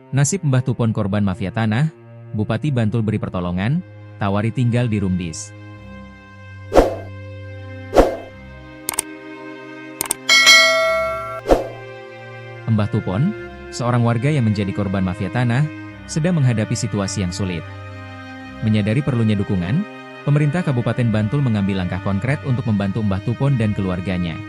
Nasib Mbah Tupon korban mafia tanah, Bupati Bantul beri pertolongan, tawari tinggal di Rumdis. Mbah Tupon, seorang warga yang menjadi korban mafia tanah, sedang menghadapi situasi yang sulit. Menyadari perlunya dukungan, pemerintah Kabupaten Bantul mengambil langkah konkret untuk membantu Mbah Tupon dan keluarganya.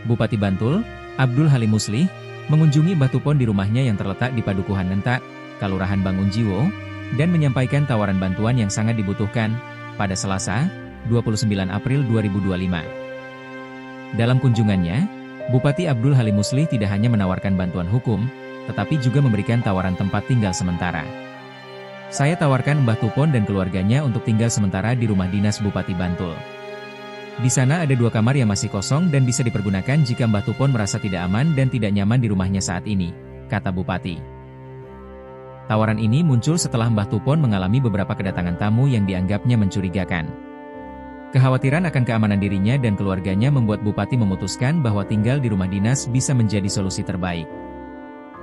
Bupati Bantul, Abdul Halim Muslih, mengunjungi Mbah Tupon di rumahnya yang terletak di Padukuhan Nentak, Kalurahan Bangunjiwo, dan menyampaikan tawaran bantuan yang sangat dibutuhkan, pada Selasa, 29 April 2025. Dalam kunjungannya, Bupati Abdul Halim Muslih tidak hanya menawarkan bantuan hukum, tetapi juga memberikan tawaran tempat tinggal sementara. Saya tawarkan Mbah Tupon dan keluarganya untuk tinggal sementara di rumah dinas Bupati Bantul. Di sana ada 2 kamar yang masih kosong dan bisa dipergunakan jika Mbah Tupon merasa tidak aman dan tidak nyaman di rumahnya saat ini, kata Bupati. Tawaran ini muncul setelah Mbah Tupon mengalami beberapa kedatangan tamu yang dianggapnya mencurigakan. Kekhawatiran akan keamanan dirinya dan keluarganya membuat Bupati memutuskan bahwa tinggal di rumah dinas bisa menjadi solusi terbaik.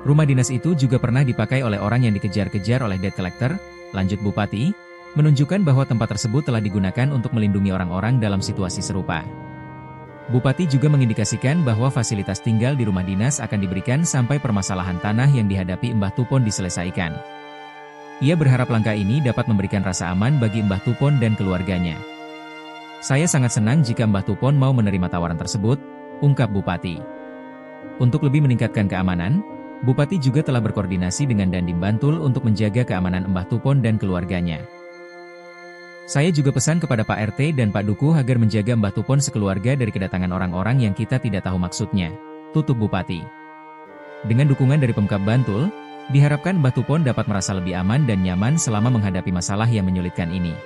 Rumah dinas itu juga pernah dipakai oleh orang yang dikejar-kejar oleh debt collector, lanjut Bupati, menunjukkan bahwa tempat tersebut telah digunakan untuk melindungi orang-orang dalam situasi serupa. Bupati juga mengindikasikan bahwa fasilitas tinggal di rumah dinas akan diberikan sampai permasalahan tanah yang dihadapi Mbah Tupon diselesaikan. Ia berharap langkah ini dapat memberikan rasa aman bagi Mbah Tupon dan keluarganya. Saya sangat senang jika Mbah Tupon mau menerima tawaran tersebut, ungkap Bupati. Untuk lebih meningkatkan keamanan, Bupati juga telah berkoordinasi dengan Dandim Bantul untuk menjaga keamanan Mbah Tupon dan keluarganya. Saya juga pesan kepada Pak RT dan Pak Dukuh agar menjaga Mbah Tupon sekeluarga dari kedatangan orang-orang yang kita tidak tahu maksudnya, tutup Bupati. Dengan dukungan dari Pemkab Bantul, diharapkan Mbah Tupon dapat merasa lebih aman dan nyaman selama menghadapi masalah yang menyulitkan ini.